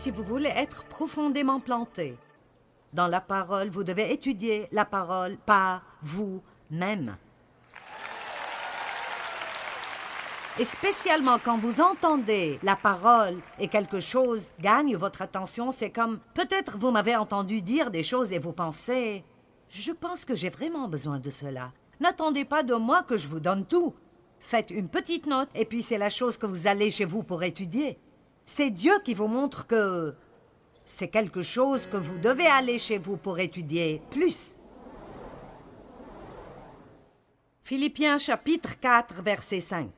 si vous voulez être profondément planté dans la parole, vous devez étudier la parole par vous-même. Et spécialement quand vous entendez la parole et quelque chose gagne votre attention, c'est comme peut-être vous m'avez entendu dire des choses et vous pensez « Je pense que j'ai vraiment besoin de cela. N'attendez pas de moi que je vous donne tout. Faites une petite note et puis c'est la chose que vous allez chez vous pour étudier. C'est Dieu qui vous montre que c'est quelque chose que vous devez aller chez vous pour étudier plus. » Philippiens chapitre 4, verset 5.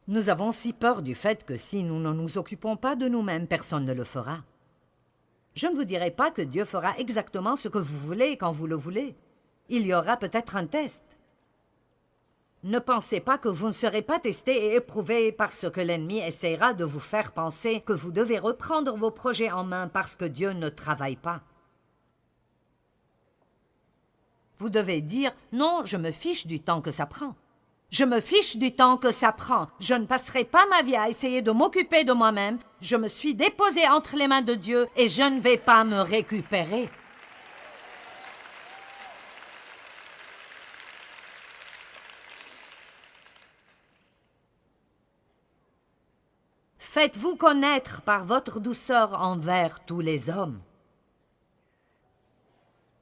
Nous avons si peur du fait que si nous ne nous occupons pas de nous-mêmes, personne ne le fera. Je ne vous dirai pas que Dieu fera exactement ce que vous voulez quand vous le voulez. Il y aura peut-être un test. Ne pensez pas que vous ne serez pas testé et éprouvé parce que l'ennemi essaiera de vous faire penser que vous devez reprendre vos projets en main parce que Dieu ne travaille pas. Vous devez dire « Non, je me fiche du temps que ça prend. Je me fiche du temps que ça prend. Je ne passerai pas ma vie à essayer de m'occuper de moi-même. Je me suis déposé entre les mains de Dieu et je ne vais pas me récupérer. » Faites-vous connaître par votre douceur envers tous les hommes.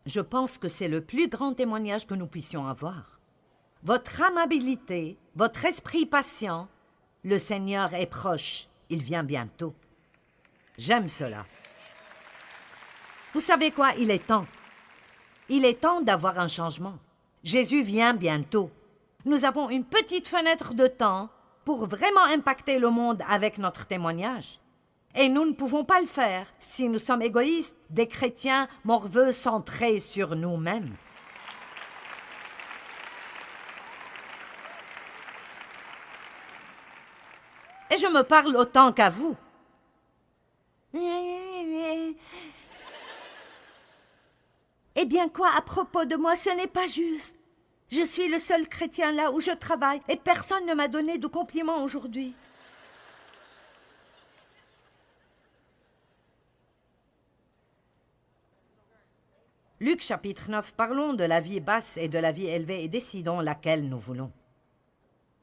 Je pense que c'est le plus grand témoignage que nous puissions avoir. Votre amabilité, votre esprit patient, le Seigneur est proche, il vient bientôt. J'aime cela. Vous savez quoi, il est temps. Il est temps d'avoir un changement. Jésus vient bientôt. Nous avons une petite fenêtre de temps pour vraiment impacter le monde avec notre témoignage. Et nous ne pouvons pas le faire si nous sommes égoïstes, des chrétiens morveux centrés sur nous-mêmes. Et je me parle autant qu'à vous. Eh bien quoi, à propos de moi, ce n'est pas juste. Je suis le seul chrétien là où je travaille et personne ne m'a donné de compliments aujourd'hui. Luc chapitre 9, parlons de la vie basse et de la vie élevée et décidons laquelle nous voulons.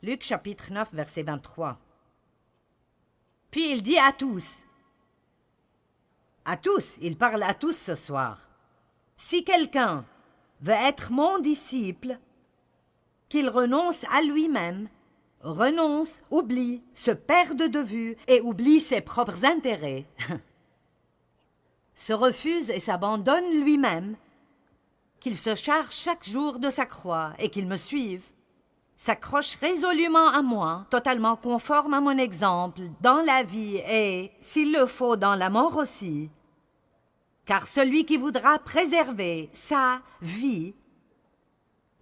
Luc chapitre 9, verset 23. Puis il dit à tous, il parle à tous ce soir, « Si quelqu'un veut être mon disciple, qu'il renonce à lui-même, oublie, se perde de vue et oublie ses propres intérêts, se refuse et s'abandonne lui-même, qu'il se charge chaque jour de sa croix et qu'il me suive, s'accroche résolument à moi, totalement conforme à mon exemple, dans la vie et, s'il le faut, dans la mort aussi. Car celui qui voudra préserver sa vie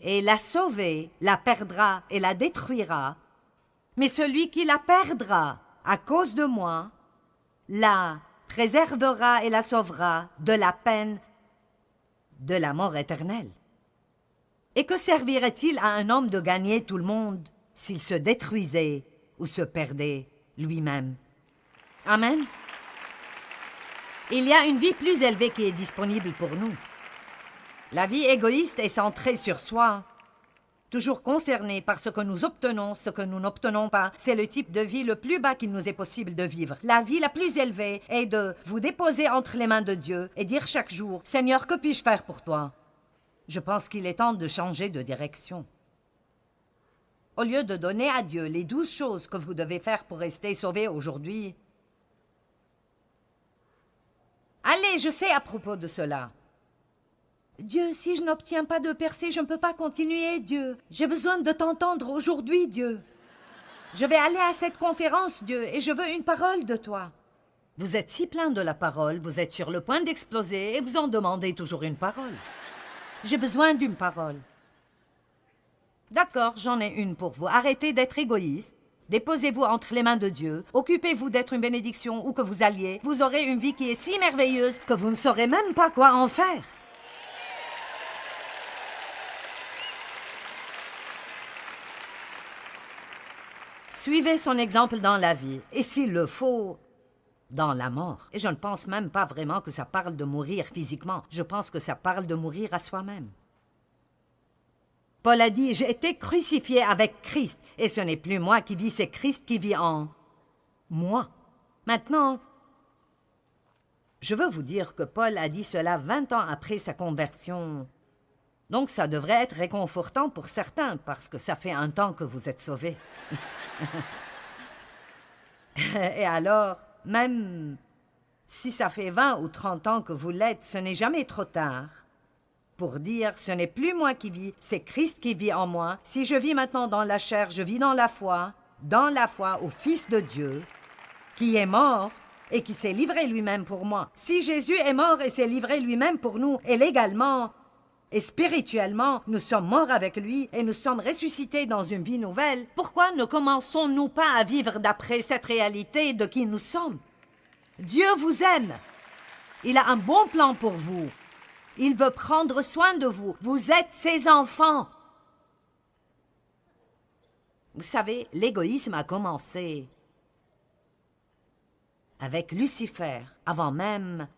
et la sauver, la perdra et la détruira. Mais celui qui la perdra à cause de moi, la préservera et la sauvera de la peine de la mort éternelle. Et que servirait-il à un homme de gagner tout le monde s'il se détruisait ou se perdait lui-même? Amen. Il y a une vie plus élevée qui est disponible pour nous. La vie égoïste est centrée sur soi, toujours concernée par ce que nous obtenons, ce que nous n'obtenons pas. C'est le type de vie le plus bas qu'il nous est possible de vivre. La vie la plus élevée est de vous déposer entre les mains de Dieu et dire chaque jour « Seigneur, que puis-je faire pour toi ?» Je pense qu'il est temps de changer de direction. Au lieu de donner à Dieu les 12 choses que vous devez faire pour rester sauvé aujourd'hui, allez, je sais à propos de cela. Dieu, si je n'obtiens pas de percée, je ne peux pas continuer, Dieu. J'ai besoin de t'entendre aujourd'hui, Dieu. Je vais aller à cette conférence, Dieu, et je veux une parole de toi. Vous êtes si plein de la parole, vous êtes sur le point d'exploser et vous en demandez toujours une parole. J'ai besoin d'une parole. D'accord, j'en ai une pour vous. Arrêtez d'être égoïste. Déposez-vous entre les mains de Dieu. Occupez-vous d'être une bénédiction où que vous alliez. Vous aurez une vie qui est si merveilleuse que vous ne saurez même pas quoi en faire. Suivez son exemple dans la vie. Et s'il le faut, dans la mort. Et je ne pense même pas vraiment que ça parle de mourir physiquement. Je pense que ça parle de mourir à soi-même. Paul a dit, j'ai été crucifié avec Christ, et ce n'est plus moi qui vis, c'est Christ qui vit en moi. Maintenant, je veux vous dire que Paul a dit cela 20 ans après sa conversion. Donc ça devrait être réconfortant pour certains, parce que ça fait un temps que vous êtes sauvés. Et alors, même si ça fait 20 ou 30 ans que vous l'êtes, ce n'est jamais trop tard pour dire, ce n'est plus moi qui vis, c'est Christ qui vit en moi. Si je vis maintenant dans la chair, je vis dans la foi au Fils de Dieu, qui est mort et qui s'est livré lui-même pour moi. Si Jésus est mort et s'est livré lui-même pour nous, et légalement et spirituellement, nous sommes morts avec lui et nous sommes ressuscités dans une vie nouvelle, pourquoi ne commençons-nous pas à vivre d'après cette réalité de qui nous sommes? Dieu vous aime. Il a un bon plan pour vous. Il veut prendre soin de vous. Vous êtes ses enfants. Vous savez, l'égoïsme a commencé avec Lucifer, avant même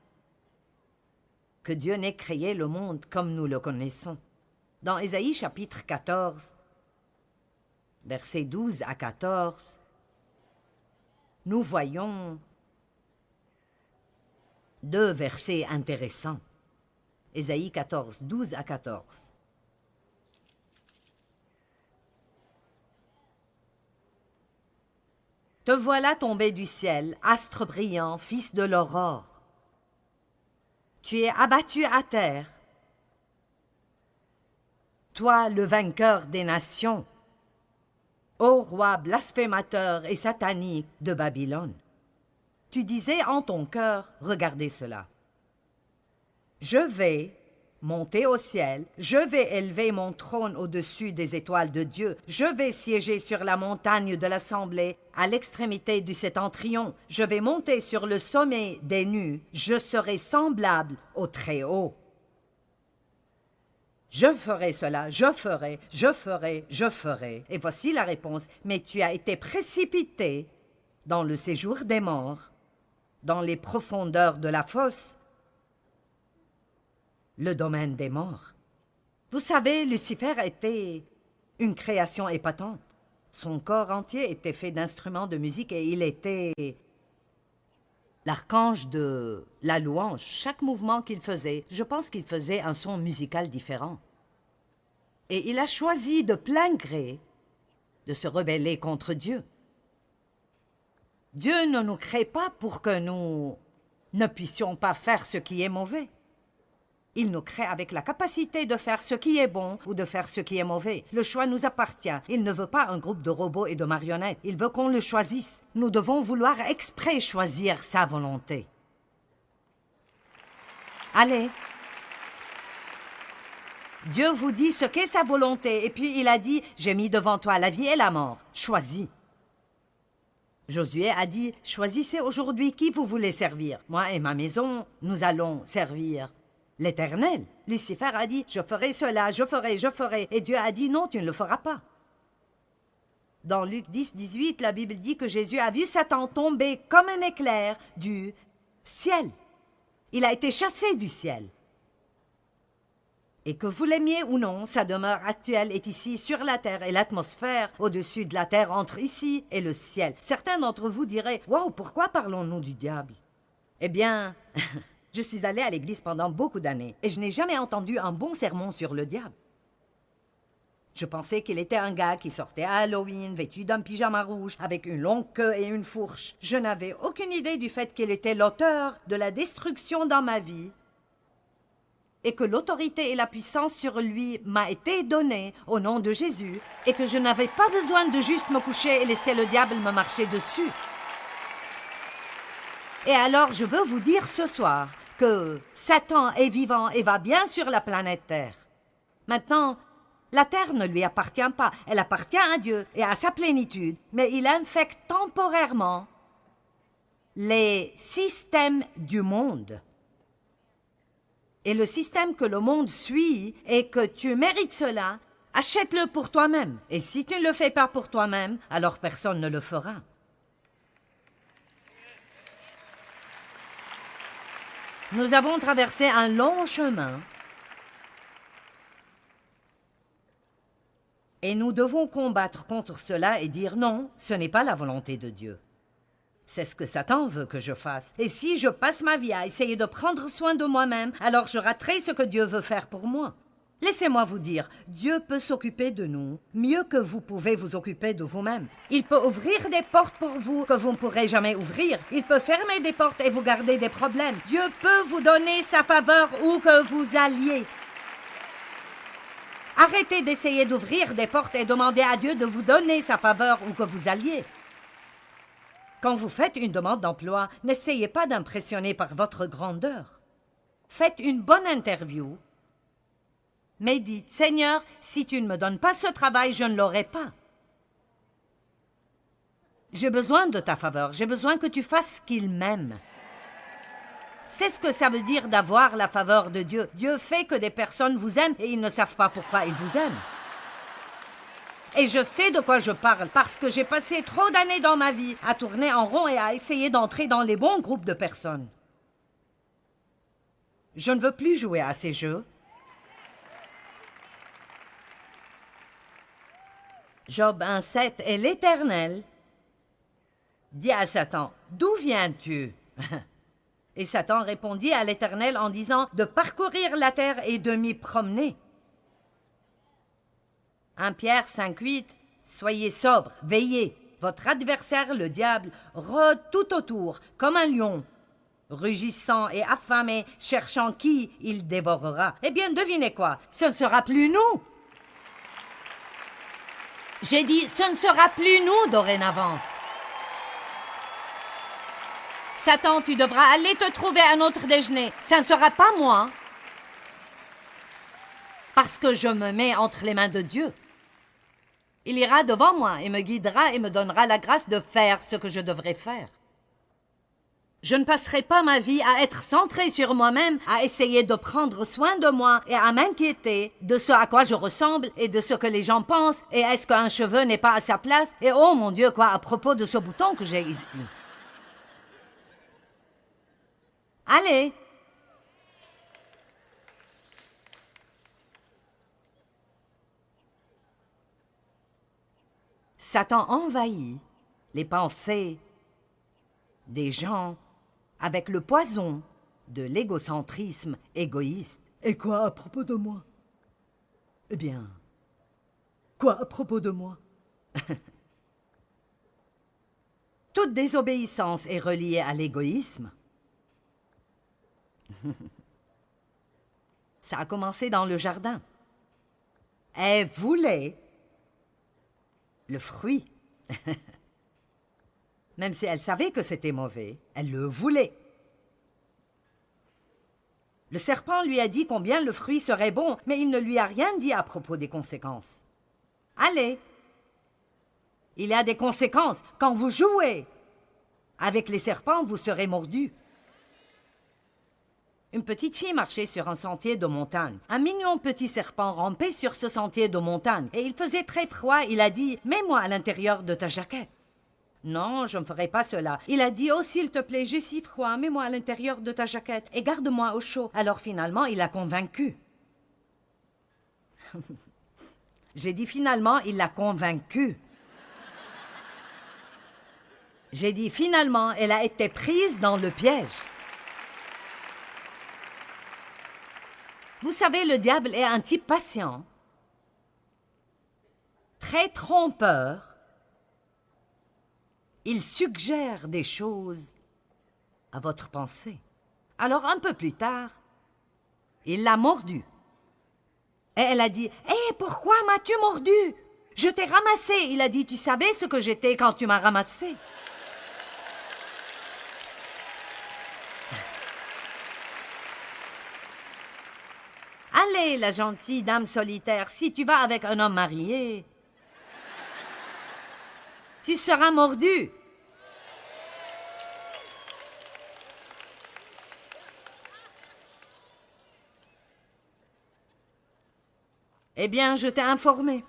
que Dieu n'ait créé le monde comme nous le connaissons. Dans Ésaïe chapitre 14, versets 12 à 14, nous voyons 2 versets intéressants. Ésaïe 14, 12 à 14. Te voilà tombé du ciel, astre brillant, fils de l'aurore. Tu es abattu à terre. Toi, le vainqueur des nations, ô roi blasphémateur et satanique de Babylone. Tu disais en ton cœur, regardez cela. Je vais monter au ciel, je vais élever mon trône au-dessus des étoiles de Dieu, je vais siéger sur la montagne de l'assemblée, à l'extrémité du septentrion, je vais monter sur le sommet des nues, je serai semblable au Très-Haut. Je ferai cela, je ferai, je ferai, je ferai. Et voici la réponse, mais tu as été précipité dans le séjour des morts, dans les profondeurs de la fosse, le domaine des morts. Vous savez, Lucifer était une création épatante. Son corps entier était fait d'instruments de musique et il était l'archange de la louange. Chaque mouvement qu'il faisait, je pense qu'il faisait un son musical différent. Et il a choisi de plein gré de se rebeller contre Dieu. Dieu ne nous crée pas pour que nous ne puissions pas faire ce qui est mauvais. Il nous crée avec la capacité de faire ce qui est bon ou de faire ce qui est mauvais. Le choix nous appartient. Il ne veut pas un groupe de robots et de marionnettes. Il veut qu'on le choisisse. Nous devons vouloir exprès choisir sa volonté. Allez. Dieu vous dit ce qu'est sa volonté. Et puis il a dit, j'ai mis devant toi la vie et la mort. Choisis. Josué a dit, choisissez aujourd'hui qui vous voulez servir. Moi et ma maison, nous allons servir l'Éternel. Lucifer a dit, je ferai cela, je ferai, je ferai. Et Dieu a dit, non, tu ne le feras pas. Dans Luc 10, 18, la Bible dit que Jésus a vu Satan tomber comme un éclair du ciel. Il a été chassé du ciel. Et que vous l'aimiez ou non, sa demeure actuelle est ici sur la terre et l'atmosphère au-dessus de la terre entre ici et le ciel. Certains d'entre vous diraient, « Wow, pourquoi parlons-nous du diable ?» Eh bien, je suis allé à l'église pendant beaucoup d'années et je n'ai jamais entendu un bon sermon sur le diable. Je pensais qu'il était un gars qui sortait à Halloween, vêtu d'un pyjama rouge, avec une longue queue et une fourche. Je n'avais aucune idée du fait qu'il était l'auteur de la destruction dans ma vie et que l'autorité et la puissance sur lui m'a été donnée au nom de Jésus et que je n'avais pas besoin de juste me coucher et laisser le diable me marcher dessus. Et alors, je veux vous dire ce soir que Satan est vivant et va bien sur la planète Terre. Maintenant, la Terre ne lui appartient pas, elle appartient à Dieu et à sa plénitude, mais il infecte temporairement les systèmes du monde. Et le système que le monde suit est que tu mérites cela, achète-le pour toi-même. Et si tu ne le fais pas pour toi-même, alors personne ne le fera. Nous avons traversé un long chemin et nous devons combattre contre cela et dire non, ce n'est pas la volonté de Dieu. C'est ce que Satan veut que je fasse. Et si je passe ma vie à essayer de prendre soin de moi-même, alors je raterai ce que Dieu veut faire pour moi. Laissez-moi vous dire, Dieu peut s'occuper de nous mieux que vous pouvez vous occuper de vous-même. Il peut ouvrir des portes pour vous que vous ne pourrez jamais ouvrir. Il peut fermer des portes et vous garder des problèmes. Dieu peut vous donner sa faveur où que vous alliez. Arrêtez d'essayer d'ouvrir des portes et demandez à Dieu de vous donner sa faveur où que vous alliez. Quand vous faites une demande d'emploi, n'essayez pas d'impressionner par votre grandeur. Faites une bonne interview, mais dites, Seigneur, si tu ne me donnes pas ce travail, je ne l'aurai pas. J'ai besoin de ta faveur, j'ai besoin que tu fasses ce qu'il m'aime. C'est ce que ça veut dire d'avoir la faveur de Dieu. Dieu fait que des personnes vous aiment et ils ne savent pas pourquoi ils vous aiment. Et je sais de quoi je parle, parce que j'ai passé trop d'années dans ma vie à tourner en rond et à essayer d'entrer dans les bons groupes de personnes. Je ne veux plus jouer à ces jeux. Job 1,7 et l'Éternel dit à Satan, « D'où viens-tu » Et Satan répondit à l'Éternel en disant, « De parcourir la terre et de m'y promener. » 1 Pierre 5,8 « Soyez sobres, veillez. Votre adversaire, le diable, rôde tout autour, comme un lion, rugissant et affamé, cherchant qui il dévorera. Eh bien, devinez quoi? Ce ne sera plus nous. J'ai dit, ce ne sera plus nous dorénavant. Satan, tu devras aller te trouver un autre déjeuner. Ça ne sera pas moi. Parce que je me mets entre les mains de Dieu. Il ira devant moi et me guidera et me donnera la grâce de faire ce que je devrais faire. Je ne passerai pas ma vie à être centrée sur moi-même, à essayer de prendre soin de moi et à m'inquiéter de ce à quoi je ressemble et de ce que les gens pensent et est-ce qu'un cheveu n'est pas à sa place et oh mon Dieu, quoi à propos de ce bouton que j'ai ici. Allez! Satan envahit les pensées des gens avec le poison de l'égocentrisme égoïste. Et quoi à propos de moi? Eh bien, quoi à propos de moi? Toute désobéissance est reliée à l'égoïsme. Ça a commencé dans le jardin. Elle voulait le fruit. Même si elle savait que c'était mauvais, elle le voulait. Le serpent lui a dit combien le fruit serait bon, mais il ne lui a rien dit à propos des conséquences. Allez! Il y a des conséquences. Quand vous jouez avec les serpents, vous serez mordu. Une petite fille marchait sur un sentier de montagne. Un mignon petit serpent rampait sur ce sentier de montagne. Et il faisait très froid. Il a dit « Mets-moi à l'intérieur de ta jaquette. » Non, je ne ferai pas cela. Il a dit « Oh, s'il te plaît, j'ai si froid. Mets-moi à l'intérieur de ta jaquette et garde-moi au chaud. » Alors finalement, il l'a convaincu. J'ai dit finalement, il l'a convaincu. J'ai dit finalement, elle a été prise dans le piège. Vous savez, le diable est un type patient, très trompeur. Il suggère des choses à votre pensée. Alors, un peu plus tard, il l'a mordue. Et elle a dit, « Hé, pourquoi m'as-tu mordu? Je t'ai ramassé. » Il a dit, « Tu savais ce que j'étais quand tu m'as ramassé. » Allez, la gentille dame solitaire, si tu vas avec un homme marié, tu seras mordu. Eh bien, je t'ai informé.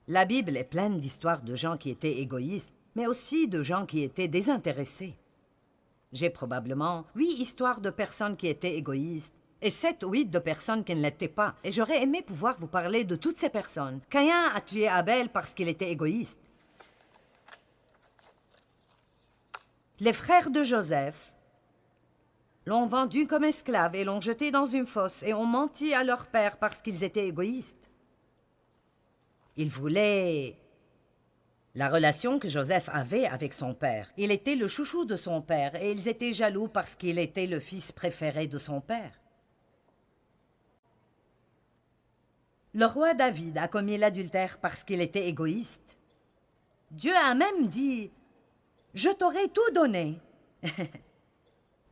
La Bible est pleine d'histoires de gens qui étaient égoïstes, mais aussi de gens qui étaient désintéressés. J'ai probablement 8 histoires de personnes qui étaient égoïstes et 7 ou 8 de personnes qui ne l'étaient pas. Et j'aurais aimé pouvoir vous parler de toutes ces personnes. Caïn a tué Abel parce qu'il était égoïste. Les frères de Joseph l'ont vendu comme esclave et l'ont jeté dans une fosse et ont menti à leur père parce qu'ils étaient égoïstes. Ils voulaient la relation que Joseph avait avec son père. Il était le chouchou de son père et ils étaient jaloux parce qu'il était le fils préféré de son père. Le roi David a commis l'adultère parce qu'il était égoïste. Dieu a même dit « Je t'aurais tout donné,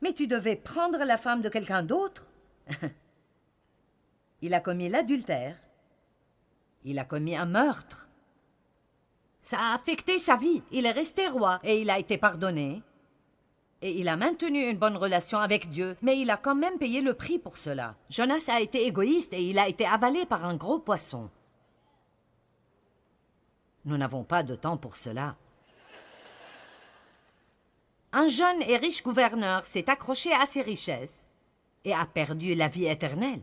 mais tu devais prendre la femme de quelqu'un d'autre. » Il a commis l'adultère. Il a commis un meurtre. Ça a affecté sa vie. Il est resté roi et il a été pardonné. Et il a maintenu une bonne relation avec Dieu, mais il a quand même payé le prix pour cela. Jonas a été égoïste et il a été avalé par un gros poisson. Nous n'avons pas de temps pour cela. Un jeune et riche gouverneur s'est accroché à ses richesses et a perdu la vie éternelle.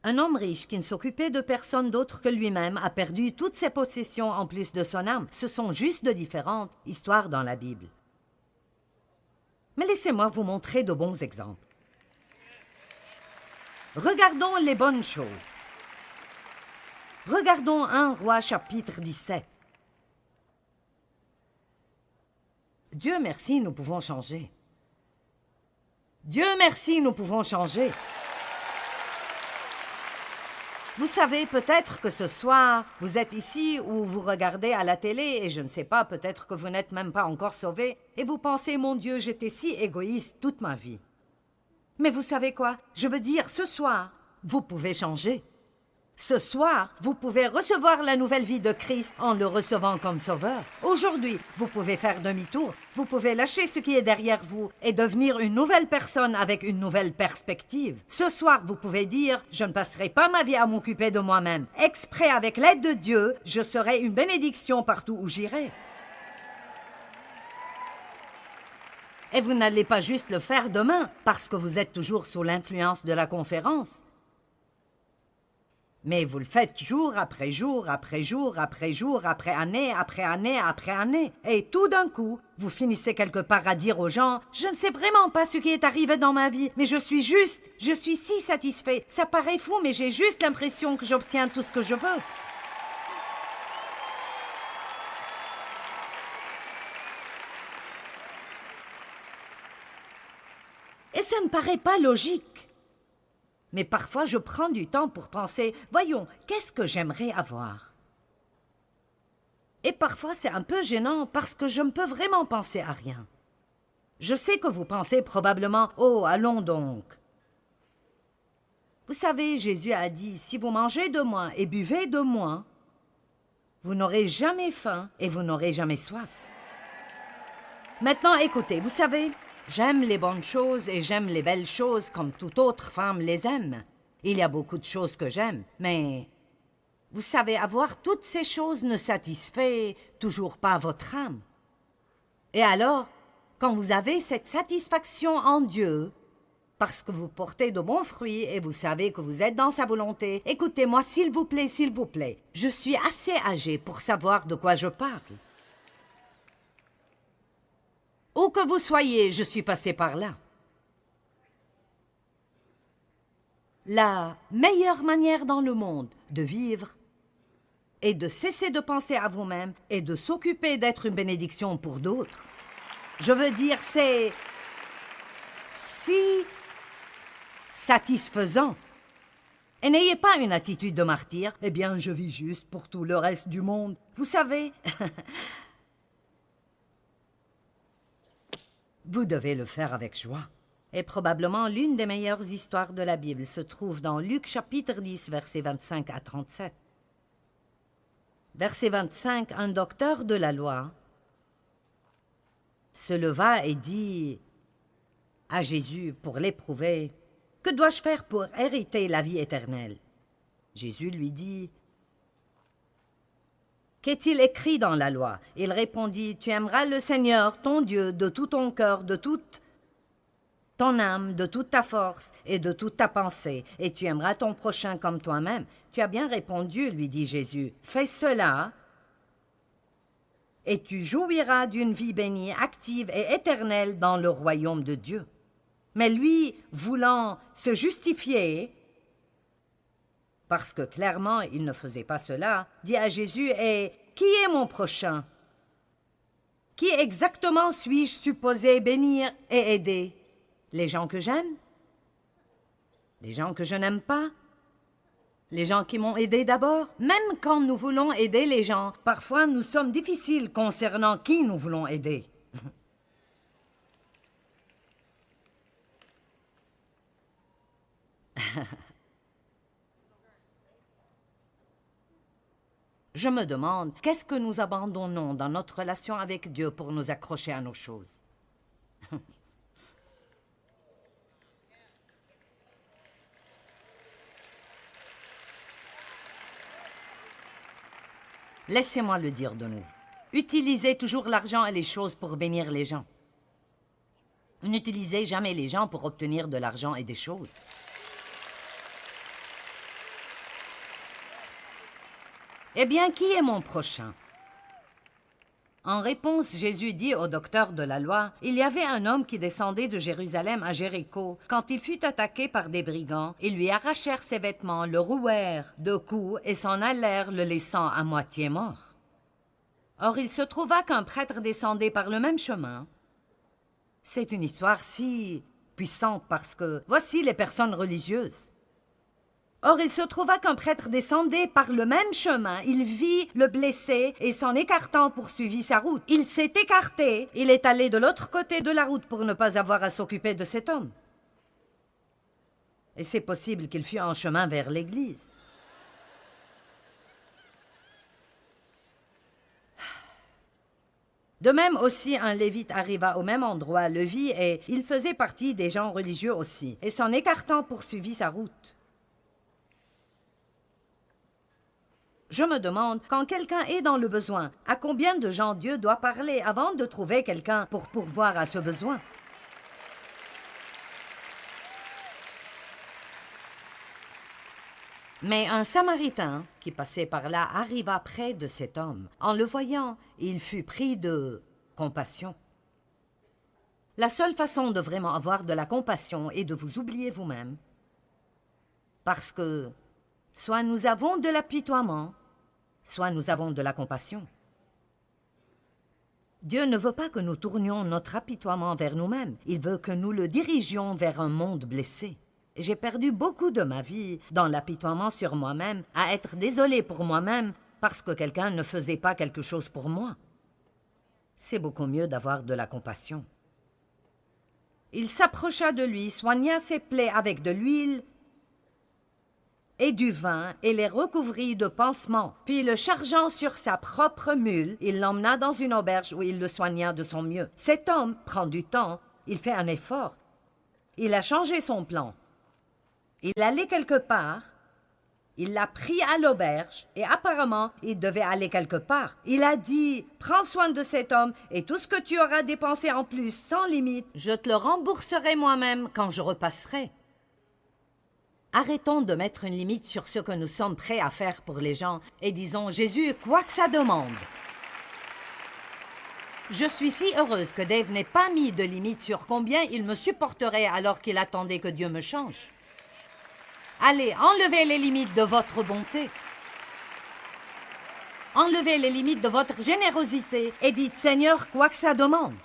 Un homme riche qui ne s'occupait de personne d'autre que lui-même a perdu toutes ses possessions en plus de son âme. Ce sont juste de différentes histoires dans la Bible. Mais laissez-moi vous montrer de bons exemples. Regardons les bonnes choses. Regardons 1 Roi chapitre 17. Dieu merci, nous pouvons changer. Dieu merci, nous pouvons changer. Vous savez, peut-être que ce soir, vous êtes ici ou vous regardez à la télé et je ne sais pas, peut-être que vous n'êtes même pas encore sauvé et vous pensez, mon Dieu, j'étais si égoïste toute ma vie. Mais vous savez quoi? Je veux dire, ce soir, vous pouvez changer. Ce soir, vous pouvez recevoir la nouvelle vie de Christ en le recevant comme sauveur. Aujourd'hui, vous pouvez faire demi-tour, vous pouvez lâcher ce qui est derrière vous et devenir une nouvelle personne avec une nouvelle perspective. Ce soir, vous pouvez dire, je ne passerai pas ma vie à m'occuper de moi-même. Exprès avec l'aide de Dieu, je serai une bénédiction partout où j'irai. Et vous n'allez pas juste le faire demain, parce que vous êtes toujours sous l'influence de la conférence. Mais vous le faites jour après jour, après jour, après jour, après année, après année, après année. Et tout d'un coup, vous finissez quelque part à dire aux gens, « Je ne sais vraiment pas ce qui est arrivé dans ma vie, mais je suis si satisfait. Ça paraît fou, mais j'ai juste l'impression que j'obtiens tout ce que je veux. » Et ça ne paraît pas logique. Mais parfois, je prends du temps pour penser, voyons, qu'est-ce que j'aimerais avoir? Et parfois, c'est un peu gênant parce que je ne peux vraiment penser à rien. Je sais que vous pensez probablement, oh, allons donc. Vous savez, Jésus a dit, si vous mangez de moi et buvez de moi, vous n'aurez jamais faim et vous n'aurez jamais soif. Maintenant, écoutez, vous savez, j'aime les bonnes choses et j'aime les belles choses comme toute autre femme les aime. Il y a beaucoup de choses que j'aime, mais vous savez, avoir toutes ces choses ne satisfait toujours pas votre âme. Et alors, quand vous avez cette satisfaction en Dieu, parce que vous portez de bons fruits et vous savez que vous êtes dans sa volonté, écoutez-moi, s'il vous plaît, je suis assez âgé pour savoir de quoi je parle. Où que vous soyez, je suis passé par là. La meilleure manière dans le monde de vivre est de cesser de penser à vous-même et de s'occuper d'être une bénédiction pour d'autres. Je veux dire, c'est si satisfaisant. Et n'ayez pas une attitude de martyr. Eh bien, je vis juste pour tout le reste du monde. Vous savez... Vous devez le faire avec joie. Et probablement l'une des meilleures histoires de la Bible se trouve dans Luc chapitre 10, versets 25 à 37. Verset 25, un docteur de la loi se leva et dit à Jésus pour l'éprouver, « Que dois-je faire pour hériter la vie éternelle ?» Jésus lui dit, « Qu'est-il écrit dans la loi ?» Il répondit, « Tu aimeras le Seigneur, ton Dieu, de tout ton cœur, de toute ton âme, de toute ta force et de toute ta pensée, et tu aimeras ton prochain comme toi-même. » Tu as bien répondu, lui dit Jésus, « Fais cela, et tu jouiras d'une vie bénie, active et éternelle dans le royaume de Dieu. » Mais lui, voulant se justifier, parce que clairement il ne faisait pas cela, dit à Jésus, « Et qui est mon prochain? Qui exactement suis-je supposé bénir et aider? Les gens que j'aime? Les gens que je n'aime pas? Les gens qui m'ont aidé d'abord? Même quand nous voulons aider les gens, parfois nous sommes difficiles concernant qui nous voulons aider. » Je me demande, qu'est-ce que nous abandonnons dans notre relation avec Dieu pour nous accrocher à nos choses? Laissez-moi le dire de nouveau. Utilisez toujours l'argent et les choses pour bénir les gens. N'utilisez jamais les gens pour obtenir de l'argent et des choses. Eh bien, qui est mon prochain? En réponse, Jésus dit au docteur de la loi, « Il y avait un homme qui descendait de Jérusalem à Jéricho. Quand il fut attaqué par des brigands, ils lui arrachèrent ses vêtements, le rouèrent de coups et s'en allèrent, le laissant à moitié mort. Or, il se trouva qu'un prêtre descendait par le même chemin. » C'est une histoire si puissante parce que voici les personnes religieuses. Or, il se trouva qu'un prêtre descendait par le même chemin. Il vit le blessé et s'en écartant poursuivit sa route. Il s'est écarté, il est allé de l'autre côté de la route pour ne pas avoir à s'occuper de cet homme. Et c'est possible qu'il fût en chemin vers l'église. De même aussi, un Lévite arriva au même endroit, le vit et il faisait partie des gens religieux aussi, et s'en écartant poursuivit sa route. Je me demande, quand quelqu'un est dans le besoin, à combien de gens Dieu doit parler avant de trouver quelqu'un pour pourvoir à ce besoin? Mais un Samaritain qui passait par là arriva près de cet homme. En le voyant, il fut pris de compassion. La seule façon de vraiment avoir de la compassion est de vous oublier vous-même. Parce que soit nous avons de l'apitoiement, soit nous avons de la compassion. Dieu ne veut pas que nous tournions notre apitoiement vers nous-mêmes. Il veut que nous le dirigions vers un monde blessé. J'ai perdu beaucoup de ma vie dans l'apitoiement sur moi-même, à être désolé pour moi-même parce que quelqu'un ne faisait pas quelque chose pour moi. C'est beaucoup mieux d'avoir de la compassion. Il s'approcha de lui, soigna ses plaies avec de l'huile et du vin, et les recouvrit de pansements. Puis, le chargeant sur sa propre mule, il l'emmena dans une auberge où il le soigna de son mieux. Cet homme prend du temps, il fait un effort. Il a changé son plan. Il allait quelque part, il l'a pris à l'auberge, et apparemment, il devait aller quelque part. Il a dit, « Prends soin de cet homme, et tout ce que tu auras dépensé en plus, sans limite, je te le rembourserai moi-même quand je repasserai. » Arrêtons de mettre une limite sur ce que nous sommes prêts à faire pour les gens et disons, Jésus, quoi que ça demande. Je suis si heureuse que Dave n'ait pas mis de limite sur combien il me supporterait alors qu'il attendait que Dieu me change. Allez, enlevez les limites de votre bonté. Enlevez les limites de votre générosité et dites, Seigneur, quoi que ça demande.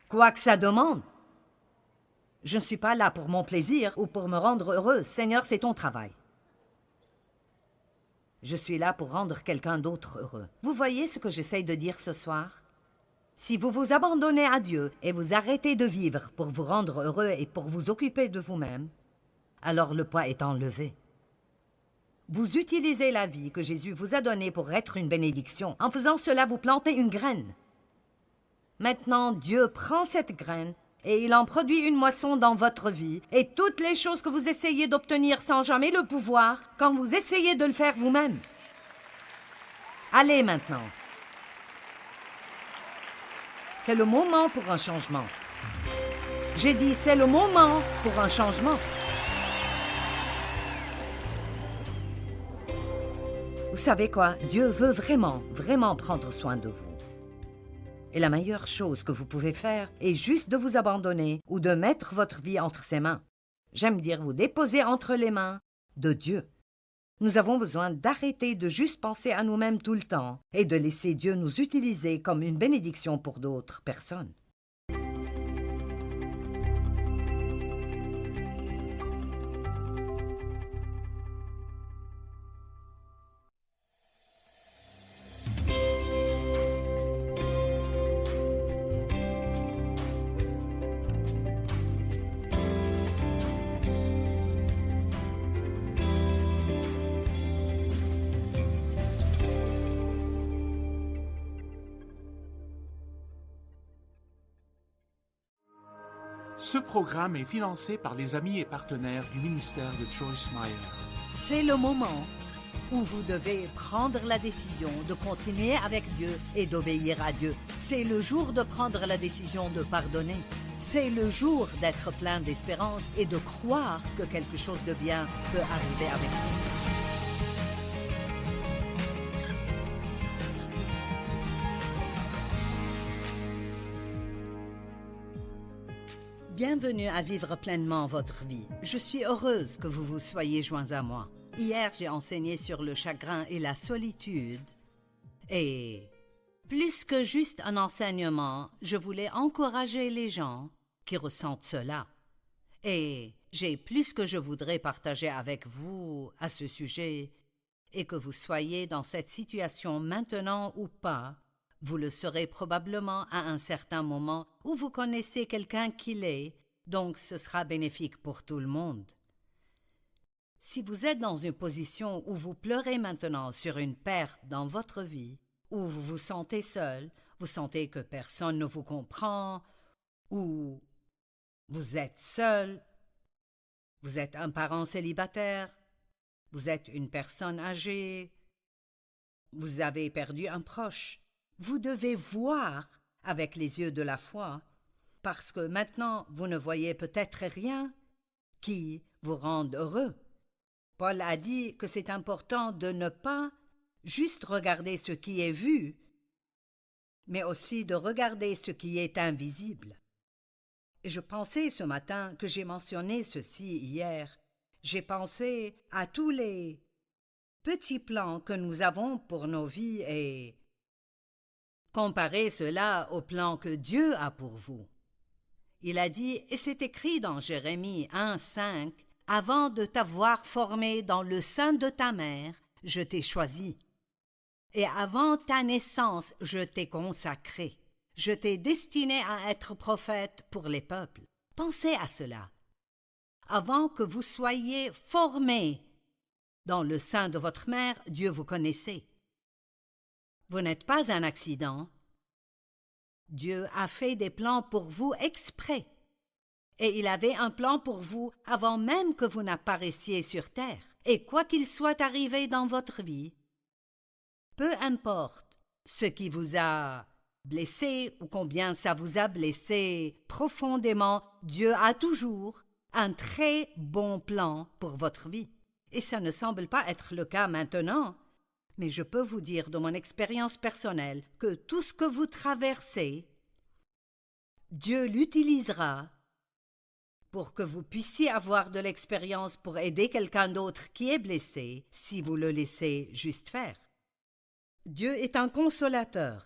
Quoi que ça demande. Je ne suis pas là pour mon plaisir ou pour me rendre heureuse. Seigneur, c'est ton travail. Je suis là pour rendre quelqu'un d'autre heureux. Vous voyez ce que j'essaye de dire ce soir? Si vous vous abandonnez à Dieu et vous arrêtez de vivre pour vous rendre heureux et pour vous occuper de vous-même, alors le poids est enlevé. Vous utilisez la vie que Jésus vous a donnée pour être une bénédiction. En faisant cela, vous plantez une graine. Maintenant, Dieu prend cette graine et il en produit une moisson dans votre vie, et toutes les choses que vous essayez d'obtenir sans jamais le pouvoir, quand vous essayez de le faire vous-même. Allez maintenant. C'est le moment pour un changement. J'ai dit, c'est le moment pour un changement. Vous savez quoi? Dieu veut vraiment, vraiment prendre soin de vous. Et la meilleure chose que vous pouvez faire est juste de vous abandonner ou de mettre votre vie entre ses mains. J'aime dire vous déposer entre les mains de Dieu. Nous avons besoin d'arrêter de juste penser à nous-mêmes tout le temps et de laisser Dieu nous utiliser comme une bénédiction pour d'autres personnes. Ce programme est financé par les amis et partenaires du ministère de Joyce Meyer. C'est le moment où vous devez prendre la décision de continuer avec Dieu et d'obéir à Dieu. C'est le jour de prendre la décision de pardonner. C'est le jour d'être plein d'espérance et de croire que quelque chose de bien peut arriver avec vous. Bienvenue à vivre pleinement votre vie. Je suis heureuse que vous vous soyez joints à moi. Hier, j'ai enseigné sur le chagrin et la solitude. Et plus que juste un enseignement, je voulais encourager les gens qui ressentent cela. Et j'ai plus que je voudrais partager avec vous à ce sujet. Et que vous soyez dans cette situation maintenant ou pas, vous le serez probablement à un certain moment où vous connaissez quelqu'un qui l'est, donc ce sera bénéfique pour tout le monde. Si vous êtes dans une position où vous pleurez maintenant sur une perte dans votre vie, où vous vous sentez seul, vous sentez que personne ne vous comprend, ou vous êtes seul, vous êtes un parent célibataire, vous êtes une personne âgée, vous avez perdu un proche, vous devez voir avec les yeux de la foi, parce que maintenant vous ne voyez peut-être rien qui vous rende heureux. Paul a dit que c'est important de ne pas juste regarder ce qui est vu, mais aussi de regarder ce qui est invisible. Et je pensais ce matin que j'ai mentionné ceci hier. J'ai pensé à tous les petits plans que nous avons pour nos vies et comparez cela au plan que Dieu a pour vous. Il a dit, et c'est écrit dans Jérémie 1:5, « Avant de t'avoir formé dans le sein de ta mère, je t'ai choisi. Et avant ta naissance, je t'ai consacré. Je t'ai destiné à être prophète pour les peuples. » Pensez à cela. Avant que vous soyez formés dans le sein de votre mère, Dieu vous connaissait. Vous n'êtes pas un accident. Dieu a fait des plans pour vous exprès. Et il avait un plan pour vous avant même que vous n'apparaissiez sur terre. Et quoi qu'il soit arrivé dans votre vie, peu importe ce qui vous a blessé ou combien ça vous a blessé profondément, Dieu a toujours un très bon plan pour votre vie. Et ça ne semble pas être le cas maintenant. Mais je peux vous dire de mon expérience personnelle que tout ce que vous traversez, Dieu l'utilisera pour que vous puissiez avoir de l'expérience pour aider quelqu'un d'autre qui est blessé si vous le laissez juste faire. Dieu est un consolateur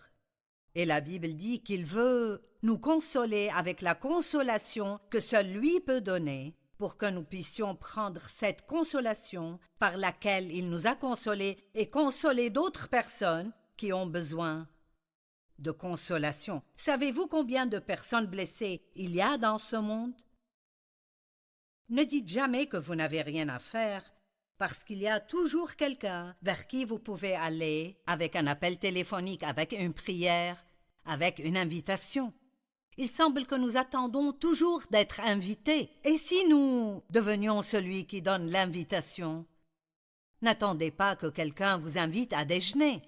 et la Bible dit qu'il veut nous consoler avec la consolation que seul lui peut donner pour que nous puissions prendre cette consolation par laquelle il nous a consolés et consoler d'autres personnes qui ont besoin de consolation. Savez-vous combien de personnes blessées il y a dans ce monde? Ne dites jamais que vous n'avez rien à faire, parce qu'il y a toujours quelqu'un vers qui vous pouvez aller avec un appel téléphonique, avec une prière, avec une invitation. Il semble que nous attendons toujours d'être invités. Et si nous devenions celui qui donne l'invitation? N'attendez pas que quelqu'un vous invite à déjeuner.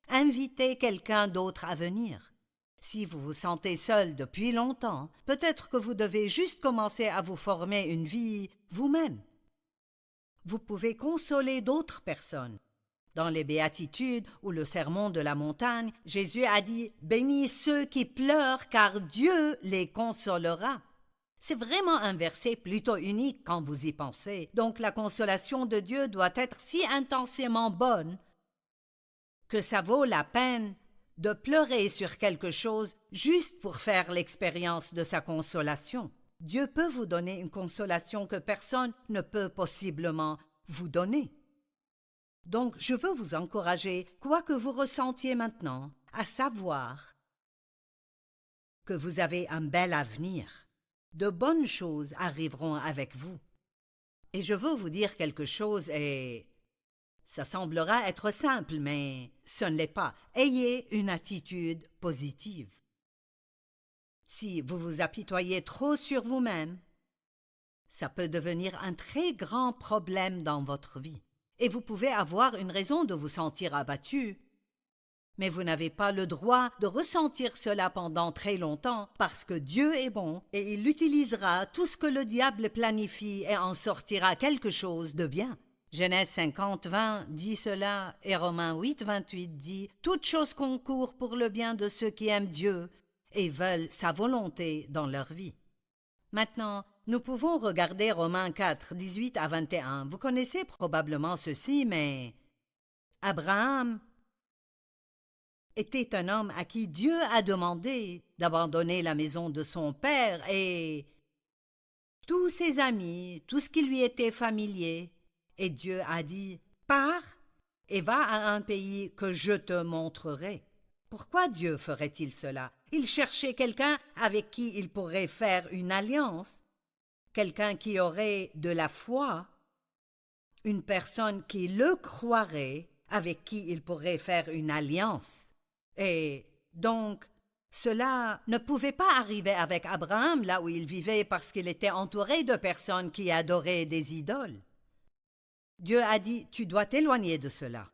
Invitez quelqu'un d'autre à venir. Si vous vous sentez seul depuis longtemps, peut-être que vous devez juste commencer à vous former une vie vous-même. Vous pouvez consoler d'autres personnes. Dans les Béatitudes ou le Sermon de la montagne, Jésus a dit « Bénis ceux qui pleurent, car Dieu les consolera ». C'est vraiment un verset plutôt unique quand vous y pensez. Donc la consolation de Dieu doit être si intensément bonne que ça vaut la peine de pleurer sur quelque chose juste pour faire l'expérience de sa consolation. Dieu peut vous donner une consolation que personne ne peut possiblement vous donner. Donc, je veux vous encourager, quoi que vous ressentiez maintenant, à savoir que vous avez un bel avenir. De bonnes choses arriveront avec vous. Et je veux vous dire quelque chose et ça semblera être simple, mais ce ne l'est pas. Ayez une attitude positive. Si vous vous apitoyez trop sur vous-même, ça peut devenir un très grand problème dans votre vie. Et vous pouvez avoir une raison de vous sentir abattu. Mais vous n'avez pas le droit de ressentir cela pendant très longtemps parce que Dieu est bon et il utilisera tout ce que le diable planifie et en sortira quelque chose de bien. Genèse 50, 20 dit cela et Romains 8, 28 dit « Toute chose concourt pour le bien de ceux qui aiment Dieu et veulent sa volonté dans leur vie. » Maintenant, nous pouvons regarder Romains 4, 18 à 21. Vous connaissez probablement ceci, mais Abraham était un homme à qui Dieu a demandé d'abandonner la maison de son père et tous ses amis, tout ce qui lui était familier. Et Dieu a dit « Pars et va à un pays que je te montrerai. » Pourquoi Dieu ferait-il cela? Il cherchait quelqu'un avec qui il pourrait faire une alliance, quelqu'un qui aurait de la foi, une personne qui le croirait, avec qui il pourrait faire une alliance. Et donc, cela ne pouvait pas arriver avec Abraham là où il vivait parce qu'il était entouré de personnes qui adoraient des idoles. Dieu a dit « Tu dois t'éloigner de cela. »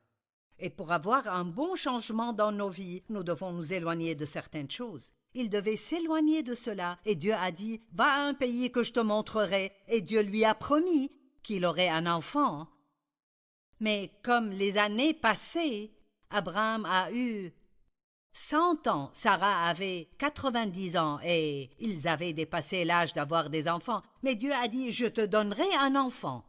Et pour avoir un bon changement dans nos vies, nous devons nous éloigner de certaines choses. Il devait s'éloigner de cela et Dieu a dit « Va à un pays que je te montrerai. » Et Dieu lui a promis qu'il aurait un enfant. Mais comme les années passaient, Abraham a eu 100 ans, Sarah avait 90 ans et ils avaient dépassé l'âge d'avoir des enfants. Mais Dieu a dit « Je te donnerai un enfant. »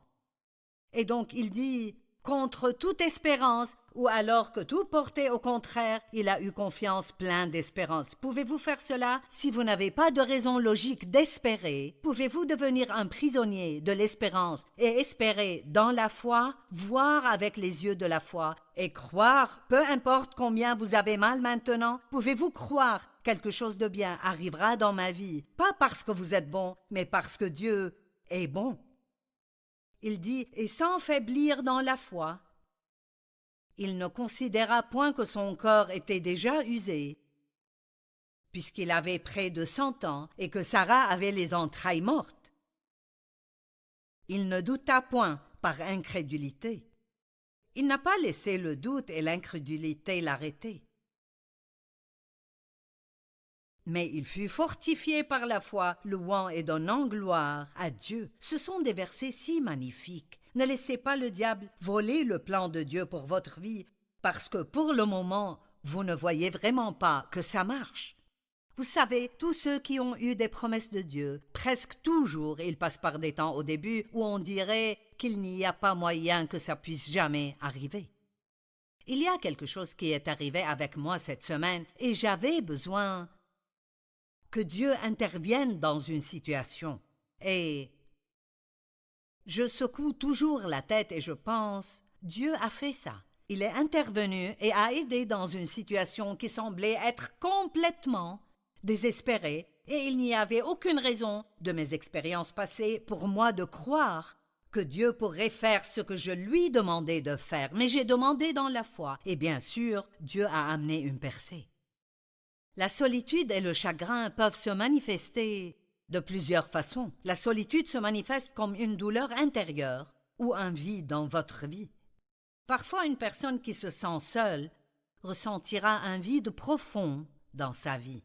Et donc il dit contre toute espérance, ou alors que tout portait au contraire, il a eu confiance plein d'espérance. Pouvez-vous faire cela si vous n'avez pas de raison logique d'espérer? Pouvez-vous devenir un prisonnier de l'espérance et espérer dans la foi, voir avec les yeux de la foi et croire, peu importe combien vous avez mal maintenant? Pouvez-vous croire quelque chose de bien arrivera dans ma vie, pas parce que vous êtes bon, mais parce que Dieu est bon? Il dit « Et sans faiblir dans la foi, il ne considéra point que son corps était déjà usé, puisqu'il avait près de 100 ans et que Sarah avait les entrailles mortes. Il ne douta point par incrédulité. Il n'a pas laissé le doute et l'incrédulité l'arrêter. Mais il fut fortifié par la foi, louant et donnant gloire à Dieu. » Ce sont des versets si magnifiques. Ne laissez pas le diable voler le plan de Dieu pour votre vie, parce que pour le moment, vous ne voyez vraiment pas que ça marche. Vous savez, tous ceux qui ont eu des promesses de Dieu, presque toujours, ils passent par des temps au début où on dirait qu'il n'y a pas moyen que ça puisse jamais arriver. Il y a quelque chose qui est arrivé avec moi cette semaine et j'avais besoin que Dieu intervienne dans une situation. Et je secoue toujours la tête et je pense, Dieu a fait ça. Il est intervenu et a aidé dans une situation qui semblait être complètement désespérée et il n'y avait aucune raison de mes expériences passées pour moi de croire que Dieu pourrait faire ce que je lui demandais de faire. Mais j'ai demandé dans la foi et bien sûr, Dieu a amené une percée. La solitude et le chagrin peuvent se manifester de plusieurs façons. La solitude se manifeste comme une douleur intérieure ou un vide dans votre vie. Parfois, une personne qui se sent seule ressentira un vide profond dans sa vie.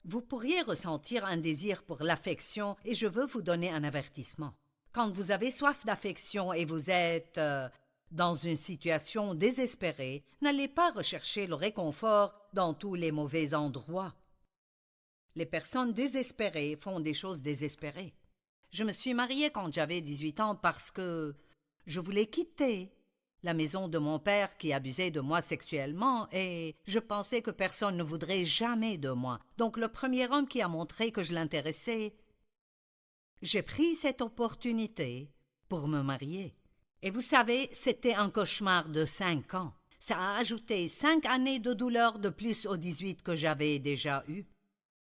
Vous pourriez ressentir un désir pour l'affection et je veux vous donner un avertissement. Quand vous avez soif d'affection et vous êtes dans une situation désespérée, n'allez pas rechercher le réconfort dans tous les mauvais endroits. Les personnes désespérées font des choses désespérées. Je me suis mariée quand j'avais 18 ans parce que je voulais quitter la maison de mon père qui abusait de moi sexuellement et je pensais que personne ne voudrait jamais de moi. Donc le premier homme qui a montré que je l'intéressais, j'ai pris cette opportunité pour me marier. Et vous savez, c'était un cauchemar de 5 ans. Ça a ajouté 5 années de douleur de plus aux 18 que j'avais déjà eues.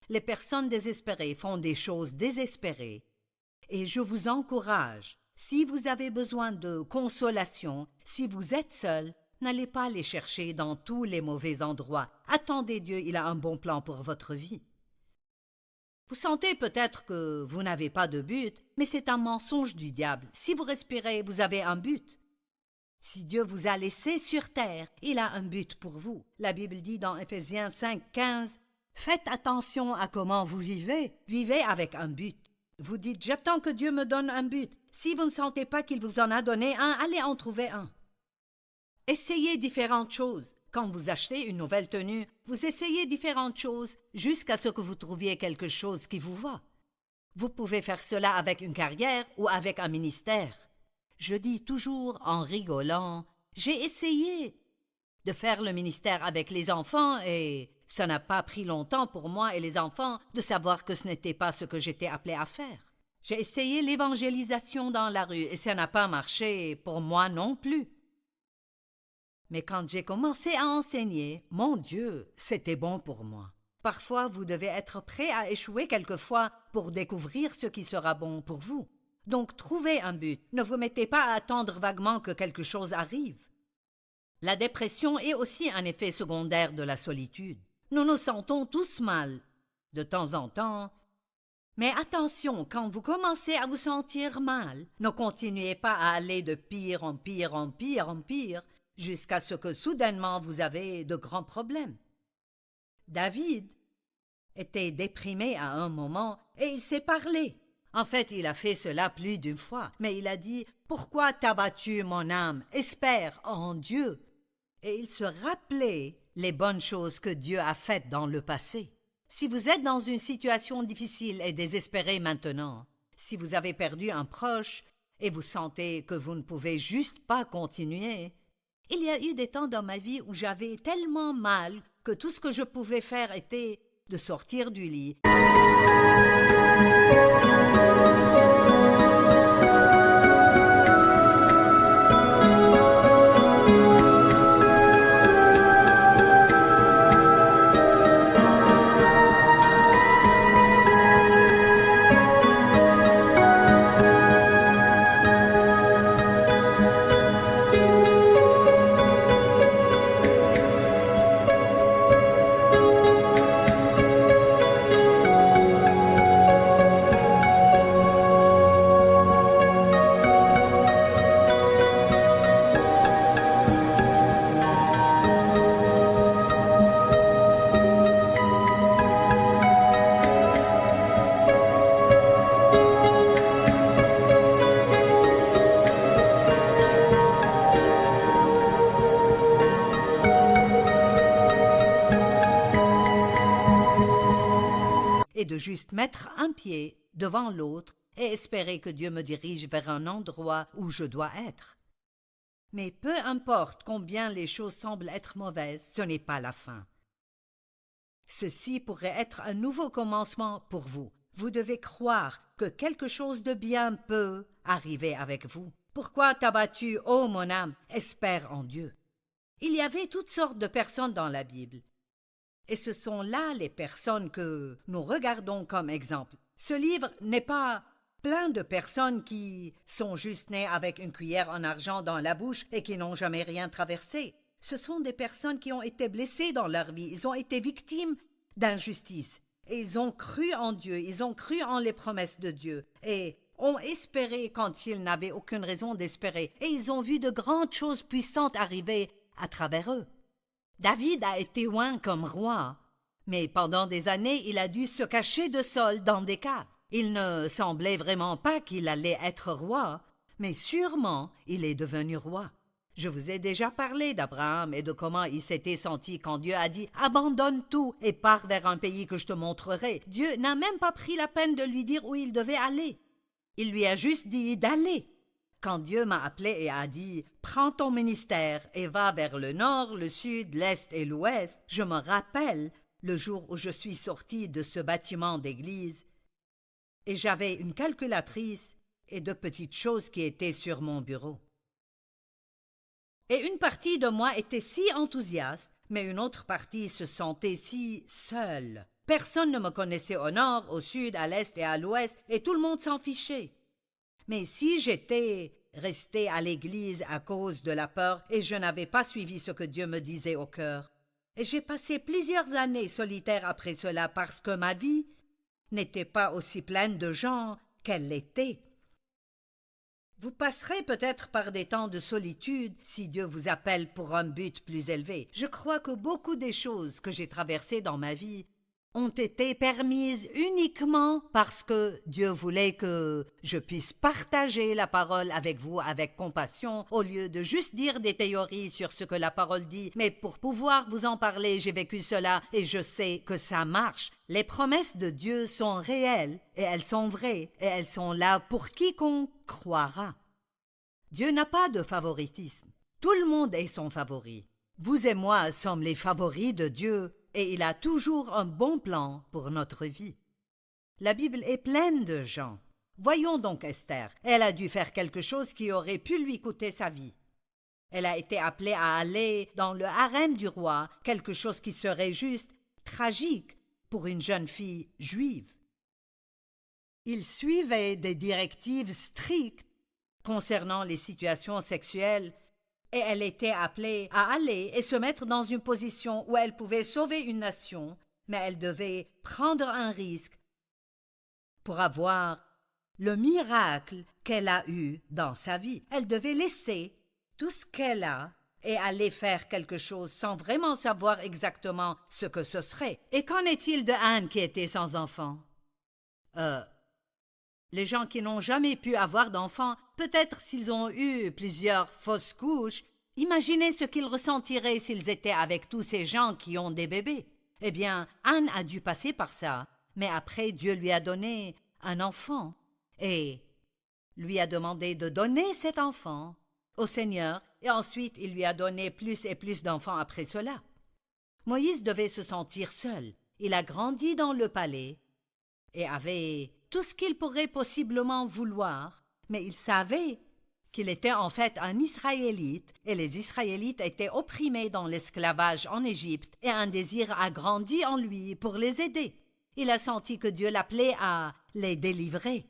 Les personnes désespérées font des choses désespérées. Et je vous encourage, si vous avez besoin de consolation, si vous êtes seul, n'allez pas les chercher dans tous les mauvais endroits. Attendez Dieu, il a un bon plan pour votre vie. Vous sentez peut-être que vous n'avez pas de but, mais c'est un mensonge du diable. Si vous respirez, vous avez un but. Si Dieu vous a laissé sur terre, il a un but pour vous. La Bible dit dans Éphésiens 5:15, « Faites attention à comment vous vivez. Vivez avec un but. » Vous dites « J'attends que Dieu me donne un but. » Si vous ne sentez pas qu'il vous en a donné un, allez en trouver un. Essayez différentes choses. Quand vous achetez une nouvelle tenue, vous essayez différentes choses jusqu'à ce que vous trouviez quelque chose qui vous va. Vous pouvez faire cela avec une carrière ou avec un ministère. Je dis toujours en rigolant, j'ai essayé de faire le ministère avec les enfants et ça n'a pas pris longtemps pour moi et les enfants de savoir que ce n'était pas ce que j'étais appelé à faire. J'ai essayé l'évangélisation dans la rue et ça n'a pas marché pour moi non plus. Mais quand j'ai commencé à enseigner, mon Dieu, c'était bon pour moi. Parfois, vous devez être prêt à échouer quelquefois pour découvrir ce qui sera bon pour vous. Donc, trouvez un but. Ne vous mettez pas à attendre vaguement que quelque chose arrive. La dépression est aussi un effet secondaire de la solitude. Nous nous sentons tous mal, de temps en temps. Mais attention, quand vous commencez à vous sentir mal, ne continuez pas à aller de pire en pire en pire en pire, jusqu'à ce que soudainement vous avez de grands problèmes. David était déprimé à un moment et il s'est parlé. En fait, il a fait cela plus d'une fois, mais il a dit « Pourquoi t'as battu mon âme? Espère en Dieu !» Et il se rappelait les bonnes choses que Dieu a faites dans le passé. Si vous êtes dans une situation difficile et désespérée maintenant, si vous avez perdu un proche et vous sentez que vous ne pouvez juste pas continuer, il y a eu des temps dans ma vie où j'avais tellement mal que tout ce que je pouvais faire était de sortir du lit. Et de juste mettre un pied devant l'autre et espérer que Dieu me dirige vers un endroit où je dois être. Mais peu importe combien les choses semblent être mauvaises, ce n'est pas la fin. Ceci pourrait être un nouveau commencement pour vous. Vous devez croire que quelque chose de bien peut arriver avec vous. Pourquoi t'as battu, ô mon âme? Espère en Dieu. Il y avait toutes sortes de personnes dans la Bible. Et ce sont là les personnes que nous regardons comme exemple. Ce livre n'est pas plein de personnes qui sont juste nées avec une cuillère en argent dans la bouche et qui n'ont jamais rien traversé. Ce sont des personnes qui ont été blessées dans leur vie. Ils ont été victimes d'injustice. Et ils ont cru en Dieu. Ils ont cru en les promesses de Dieu. Et ont espéré quand ils n'avaient aucune raison d'espérer. Et ils ont vu de grandes choses puissantes arriver à travers eux. David a été oint comme roi. Mais pendant des années, il a dû se cacher de Saül dans des caves. Il ne semblait vraiment pas qu'il allait être roi, mais sûrement il est devenu roi. Je vous ai déjà parlé d'Abraham et de comment il s'était senti quand Dieu a dit « Abandonne tout et pars vers un pays que je te montrerai ». Dieu n'a même pas pris la peine de lui dire où il devait aller. Il lui a juste dit d'aller. Quand Dieu m'a appelé et a dit « Prends ton ministère et va vers le nord, le sud, l'est et l'ouest », je me rappelle le jour où je suis sortie de ce bâtiment d'église et j'avais une calculatrice et de petites choses qui étaient sur mon bureau. Et une partie de moi était si enthousiaste, mais une autre partie se sentait si seule. Personne ne me connaissait au nord, au sud, à l'est et à l'ouest, et tout le monde s'en fichait. Mais si j'étais restée à l'église à cause de la peur et je n'avais pas suivi ce que Dieu me disait au cœur, et j'ai passé plusieurs années solitaire après cela parce que ma vie n'était pas aussi pleine de gens qu'elle l'était. Vous passerez peut-être par des temps de solitude si Dieu vous appelle pour un but plus élevé. Je crois que beaucoup des choses que j'ai traversées dans ma vie ont été permises uniquement parce que Dieu voulait que je puisse partager la parole avec vous avec compassion au lieu de juste dire des théories sur ce que la parole dit. Mais pour pouvoir vous en parler, j'ai vécu cela et je sais que ça marche. Les promesses de Dieu sont réelles et elles sont vraies et elles sont là pour quiconque croira. Dieu n'a pas de favoritisme. Tout le monde est son favori. Vous et moi sommes les favoris de Dieu et il a toujours un bon plan pour notre vie. La Bible est pleine de gens. Voyons donc Esther. Elle a dû faire quelque chose qui aurait pu lui coûter sa vie. Elle a été appelée à aller dans le harem du roi, quelque chose qui serait juste tragique pour une jeune fille juive. Il suivait des directives strictes concernant les situations sexuelles et elle était appelée à aller et se mettre dans une position où elle pouvait sauver une nation, mais elle devait prendre un risque pour avoir le miracle qu'elle a eu dans sa vie. Elle devait laisser tout ce qu'elle a et aller faire quelque chose sans vraiment savoir exactement ce que ce serait. Et qu'en est-il de Anne qui était sans enfant? Les gens qui n'ont jamais pu avoir d'enfants, peut-être s'ils ont eu plusieurs fausses couches, imaginez ce qu'ils ressentiraient s'ils étaient avec tous ces gens qui ont des bébés. Eh bien, Anne a dû passer par ça, mais après Dieu lui a donné un enfant et lui a demandé de donner cet enfant au Seigneur et ensuite il lui a donné plus et plus d'enfants après cela. Moïse devait se sentir seul. Il a grandi dans le palais et avait tout ce qu'il pourrait possiblement vouloir, mais il savait qu'il était en fait un Israélite et les Israélites étaient opprimés dans l'esclavage en Égypte et un désir a grandi en lui pour les aider. Il a senti que Dieu l'appelait à les délivrer.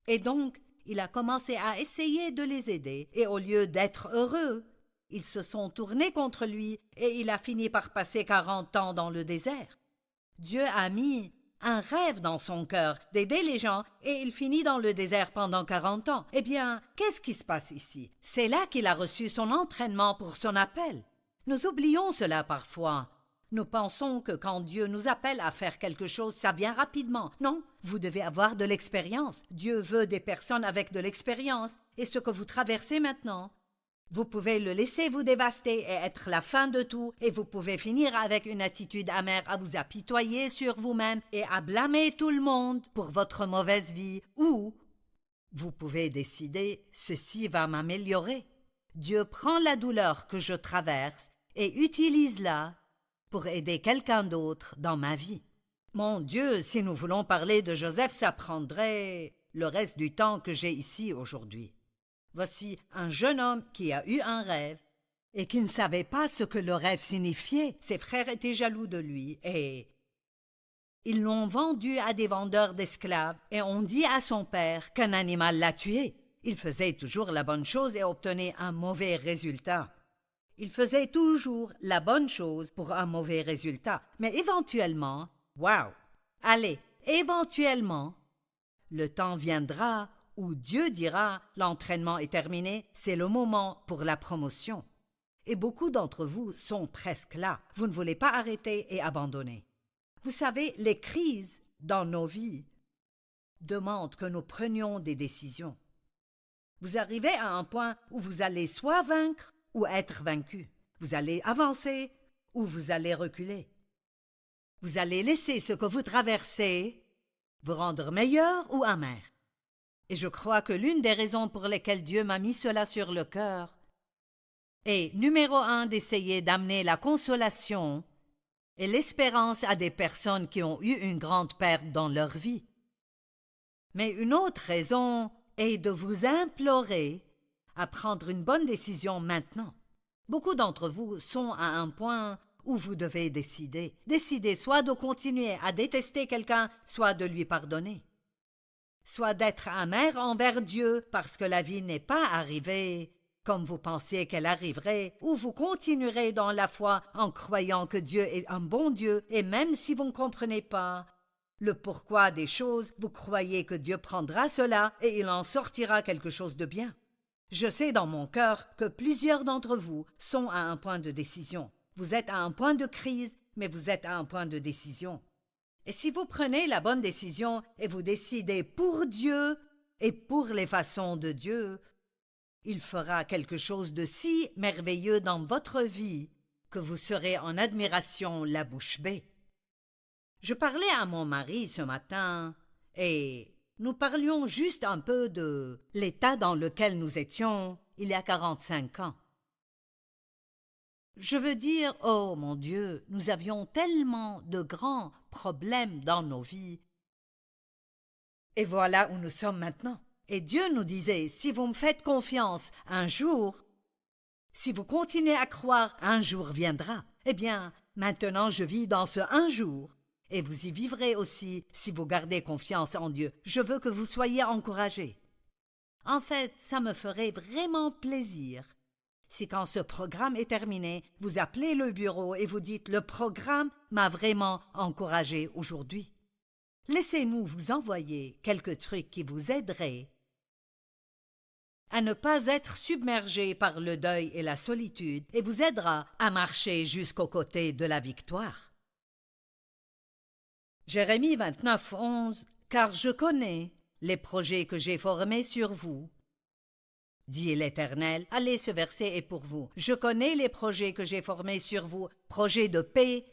Et donc, il a commencé à essayer de les aider et au lieu d'être heureux, ils se sont tournés contre lui et il a fini par passer 40 ans dans le désert. Dieu a mis un rêve dans son cœur d'aider les gens et il finit dans le désert pendant 40 ans. Eh bien, qu'est-ce qui se passe ici? C'est là qu'il a reçu son entraînement pour son appel. Nous oublions cela parfois. Nous pensons que quand Dieu nous appelle à faire quelque chose, ça vient rapidement. Non, vous devez avoir de l'expérience. Dieu veut des personnes avec de l'expérience. Et ce que vous traversez maintenant, vous pouvez le laisser vous dévaster et être la fin de tout, et vous pouvez finir avec une attitude amère à vous apitoyer sur vous-même et à blâmer tout le monde pour votre mauvaise vie, ou vous pouvez décider « ceci va m'améliorer ». Dieu prend la douleur que je traverse et utilise-la pour aider quelqu'un d'autre dans ma vie. Mon Dieu, si nous voulons parler de Joseph, ça prendrait le reste du temps que j'ai ici aujourd'hui. Voici un jeune homme qui a eu un rêve et qui ne savait pas ce que le rêve signifiait. Ses frères étaient jaloux de lui et ils l'ont vendu à des vendeurs d'esclaves et ont dit à son père qu'un animal l'a tué. Il faisait toujours la bonne chose et obtenait un mauvais résultat. Il faisait toujours la bonne chose pour un mauvais résultat. Mais éventuellement, waouh! Allez, éventuellement, le temps viendra où Dieu dira « l'entraînement est terminé, c'est le moment pour la promotion ». Et beaucoup d'entre vous sont presque là. Vous ne voulez pas arrêter et abandonner. Vous savez, les crises dans nos vies demandent que nous prenions des décisions. Vous arrivez à un point où vous allez soit vaincre ou être vaincu. Vous allez avancer ou vous allez reculer. Vous allez laisser ce que vous traversez vous rendre meilleur ou amer. Et je crois que l'une des raisons pour lesquelles Dieu m'a mis cela sur le cœur est, numéro 1, d'essayer d'amener la consolation et l'espérance à des personnes qui ont eu une grande perte dans leur vie. Mais une autre raison est de vous implorer à prendre une bonne décision maintenant. Beaucoup d'entre vous sont à un point où vous devez décider. Décider soit de continuer à détester quelqu'un, soit de lui pardonner. Soit d'être amer envers Dieu parce que la vie n'est pas arrivée comme vous pensiez qu'elle arriverait, ou vous continuerez dans la foi en croyant que Dieu est un bon Dieu, et même si vous ne comprenez pas le pourquoi des choses, vous croyez que Dieu prendra cela et il en sortira quelque chose de bien. Je sais dans mon cœur que plusieurs d'entre vous sont à un point de décision. Vous êtes à un point de crise, mais vous êtes à un point de décision. Et si vous prenez la bonne décision et vous décidez pour Dieu et pour les façons de Dieu, il fera quelque chose de si merveilleux dans votre vie que vous serez en admiration la bouche bée. Je parlais à mon mari ce matin et nous parlions juste un peu de l'état dans lequel nous étions il y a 45 ans. Je veux dire, oh mon Dieu, nous avions tellement de grands problèmes dans nos vies. Et voilà où nous sommes maintenant. Et Dieu nous disait, si vous me faites confiance un jour, si vous continuez à croire, un jour viendra. Eh bien, maintenant je vis dans ce un jour. Et vous y vivrez aussi si vous gardez confiance en Dieu. Je veux que vous soyez encouragés. En fait, ça me ferait vraiment plaisir si quand ce programme est terminé, vous appelez le bureau et vous dites « Le programme m'a vraiment encouragé aujourd'hui ». Laissez-nous vous envoyer quelques trucs qui vous aideraient à ne pas être submergé par le deuil et la solitude et vous aidera à marcher jusqu'aux côtés de la victoire. Jérémie 29, 11 « Car je connais les projets que j'ai formés sur vous. » Dit l'Éternel, allez, ce verset est pour vous. Je connais les projets que j'ai formés sur vous, projets de paix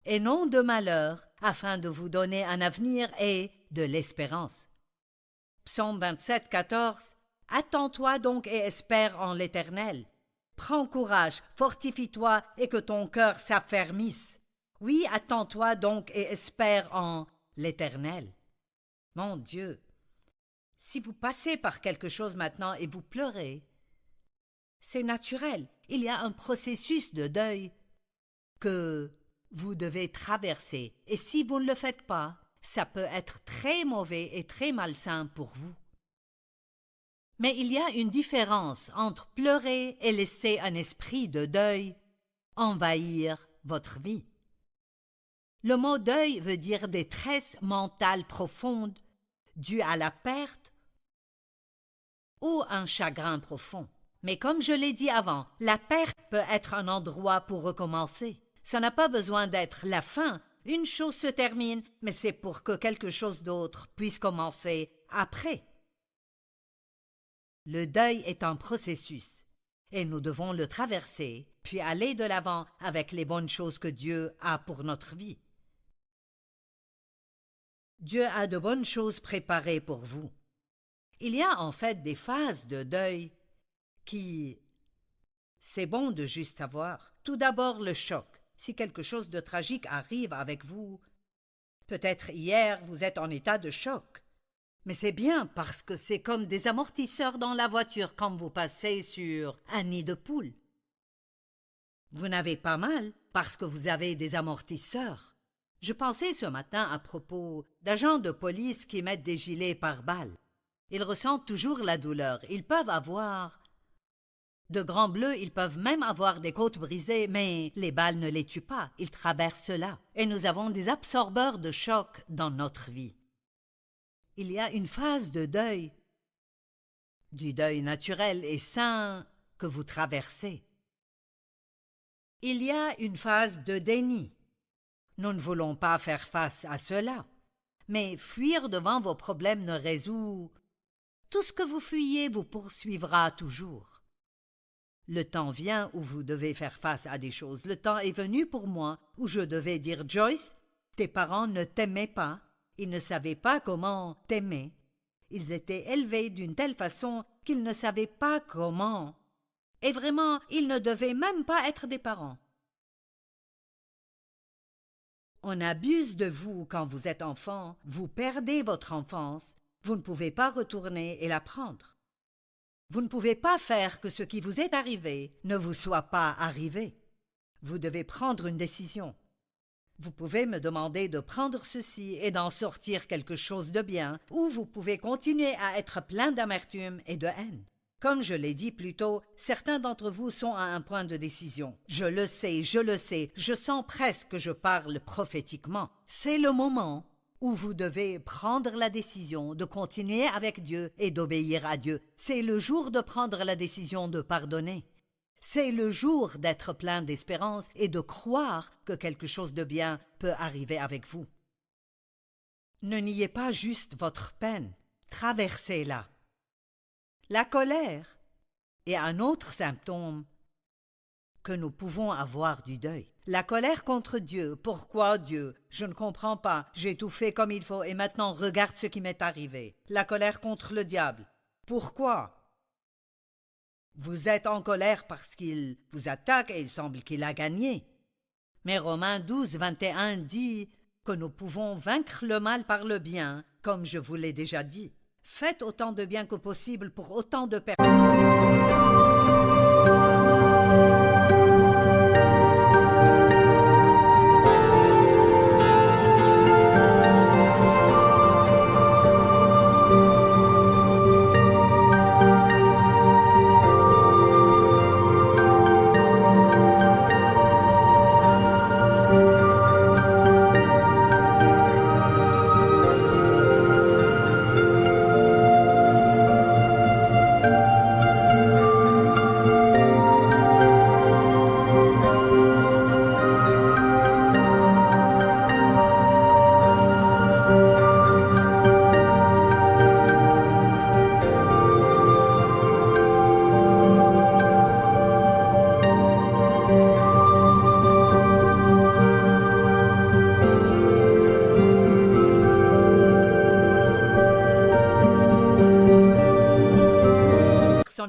et non de malheur, afin de vous donner un avenir et de l'espérance. Psaume 27, 14 Attends-toi donc et espère en l'Éternel. Prends courage, fortifie-toi et que ton cœur s'affermisse. Oui, attends-toi donc et espère en l'Éternel. Mon Dieu, si vous passez par quelque chose maintenant et vous pleurez, c'est naturel. Il y a un processus de deuil que vous devez traverser. Et si vous ne le faites pas, ça peut être très mauvais et très malsain pour vous. Mais il y a une différence entre pleurer et laisser un esprit de deuil envahir votre vie. Le mot deuil veut dire détresse mentale profonde due à la perte ou un chagrin profond. Mais comme je l'ai dit avant, la perte peut être un endroit pour recommencer. Ça n'a pas besoin d'être la fin. Une chose se termine, mais c'est pour que quelque chose d'autre puisse commencer après. Le deuil est un processus, et nous devons le traverser, puis aller de l'avant avec les bonnes choses que Dieu a pour notre vie. Dieu a de bonnes choses préparées pour vous. Il y a en fait des phases de deuil qui... c'est bon de juste avoir. Tout d'abord le choc. Si quelque chose de tragique arrive avec vous, peut-être hier vous êtes en état de choc. Mais c'est bien parce que c'est comme des amortisseurs dans la voiture quand vous passez sur un nid de poule. Vous n'avez pas mal parce que vous avez des amortisseurs. Je pensais ce matin à propos d'agents de police qui mettent des gilets pare-balles. Ils ressentent toujours la douleur. Ils peuvent avoir De grands bleus, ils peuvent même avoir des côtes brisées, mais les balles ne les tuent pas, ils traversent cela. Et nous avons des absorbeurs de choc dans notre vie. Il y a une phase de deuil, du deuil naturel et sain que vous traversez. Il y a une phase de déni. Nous ne voulons pas faire face à cela, mais fuir devant vos problèmes ne résout. Tout ce que vous fuyez vous poursuivra toujours. Le temps vient où vous devez faire face à des choses. Le temps est venu pour moi où je devais dire « Joyce, tes parents ne t'aimaient pas. Ils ne savaient pas comment t'aimer. Ils étaient élevés d'une telle façon qu'ils ne savaient pas comment. Et vraiment, ils ne devaient même pas être des parents. » On abuse de vous quand vous êtes enfant, vous perdez votre enfance, vous ne pouvez pas retourner et la prendre. Vous ne pouvez pas faire que ce qui vous est arrivé ne vous soit pas arrivé. Vous devez prendre une décision. Vous pouvez me demander de prendre ceci et d'en sortir quelque chose de bien, ou vous pouvez continuer à être plein d'amertume et de haine. Comme je l'ai dit plus tôt, certains d'entre vous sont à un point de décision. Je le sais, je sens presque que je parle prophétiquement. C'est le moment où vous devez prendre la décision de continuer avec Dieu et d'obéir à Dieu. C'est le jour de prendre la décision de pardonner. C'est le jour d'être plein d'espérance et de croire que quelque chose de bien peut arriver avec vous. Ne niez pas juste votre peine, traversez-la. La colère est un autre symptôme que nous pouvons avoir du deuil. La colère contre Dieu. Pourquoi Dieu? Je ne comprends pas. J'ai tout fait comme il faut et maintenant regarde ce qui m'est arrivé. La colère contre le diable. Pourquoi? Vous êtes en colère parce qu'il vous attaque et il semble qu'il a gagné. Mais Romains 12, 21 dit que nous pouvons vaincre le mal par le bien, comme je vous l'ai déjà dit. Faites autant de bien que possible pour autant de personnes.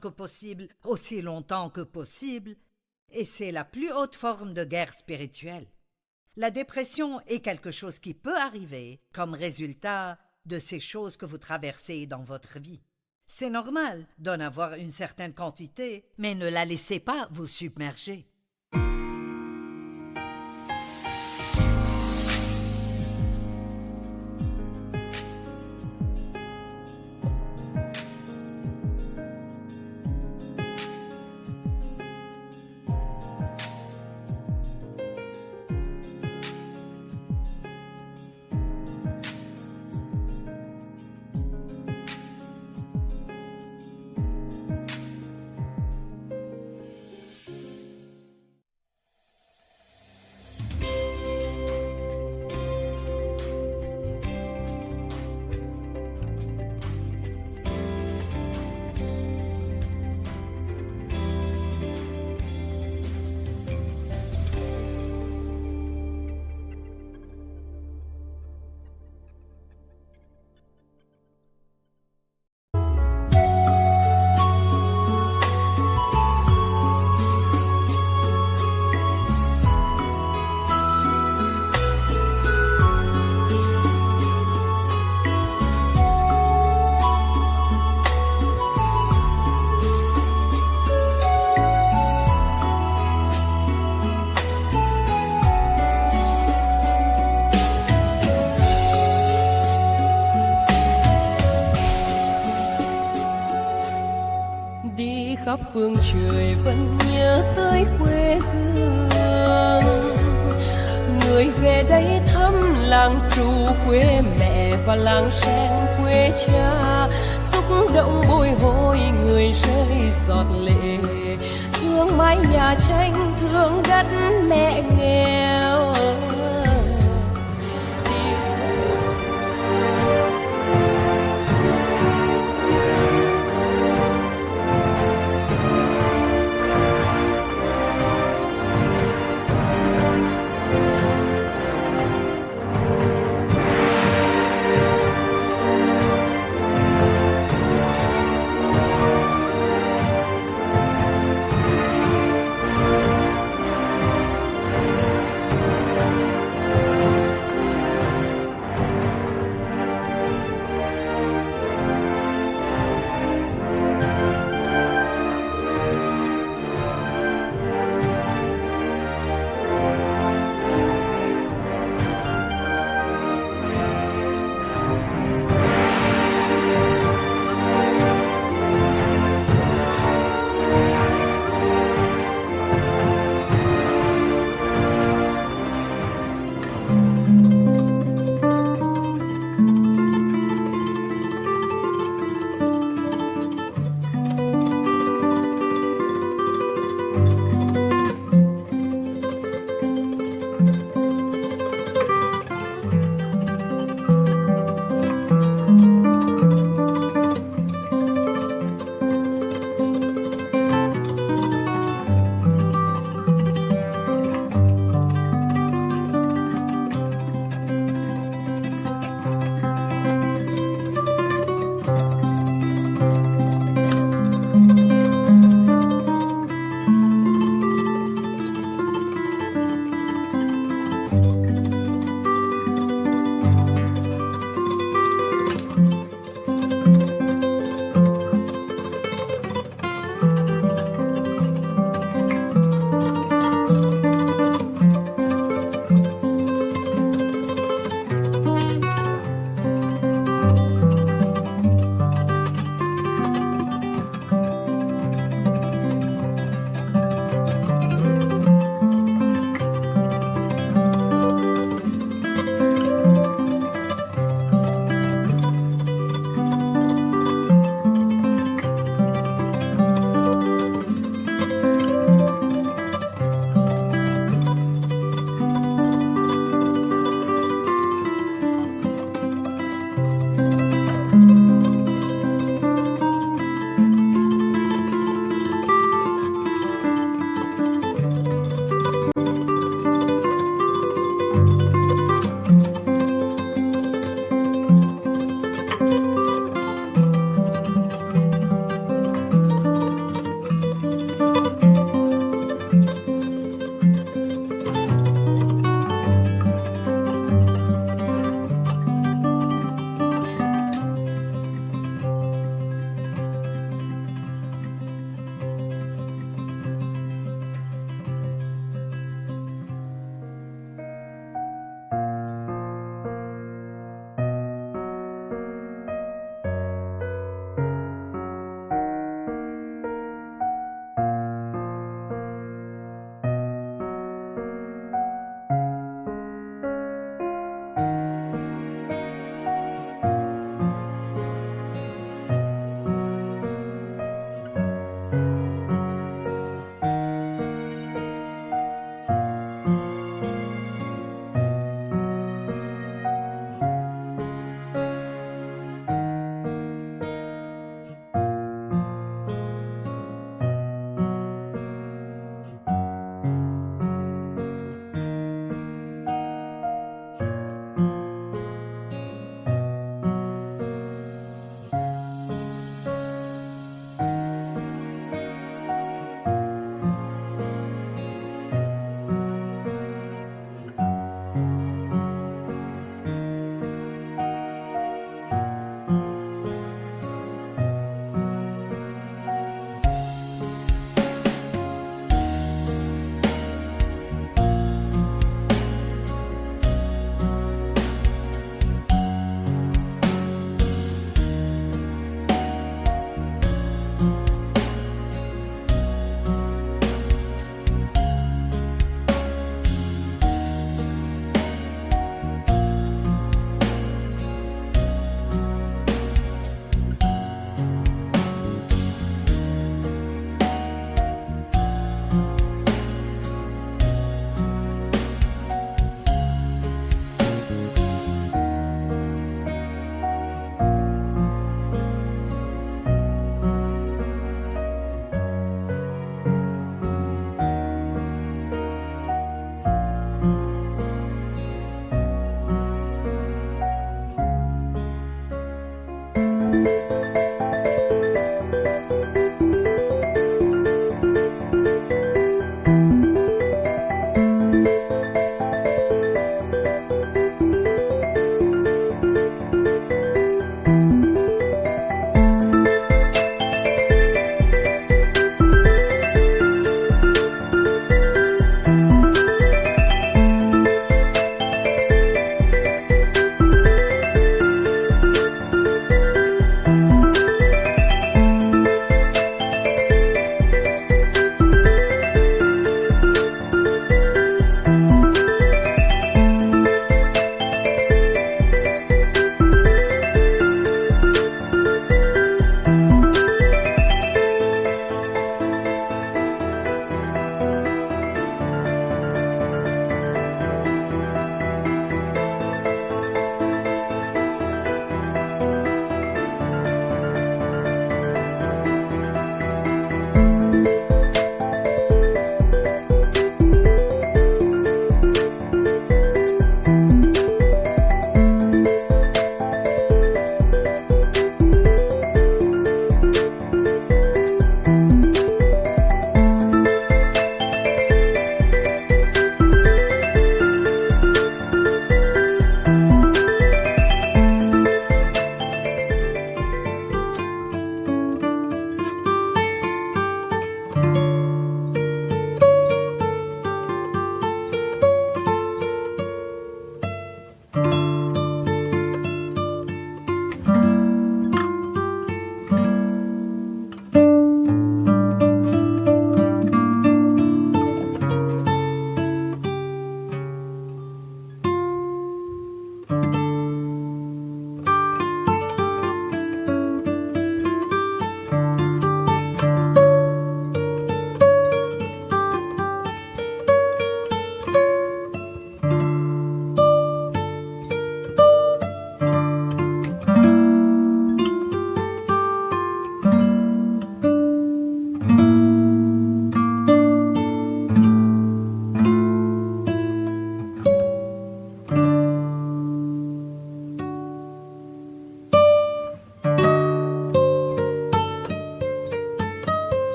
Que possible, aussi longtemps que possible, et c'est la plus haute forme de guerre spirituelle. La dépression est quelque chose qui peut arriver comme résultat de ces choses que vous traversez dans votre vie. C'est normal d'en avoir une certaine quantité, mais ne la laissez pas vous submerger. khắp phương trời vẫn nhớ tới quê hương. Người về đây thăm làng Trù quê mẹ và làng Sen quê cha, xúc động bồi hồi người rơi giọt lệ, thương mái nhà tranh thương đất mẹ nghèo. Thank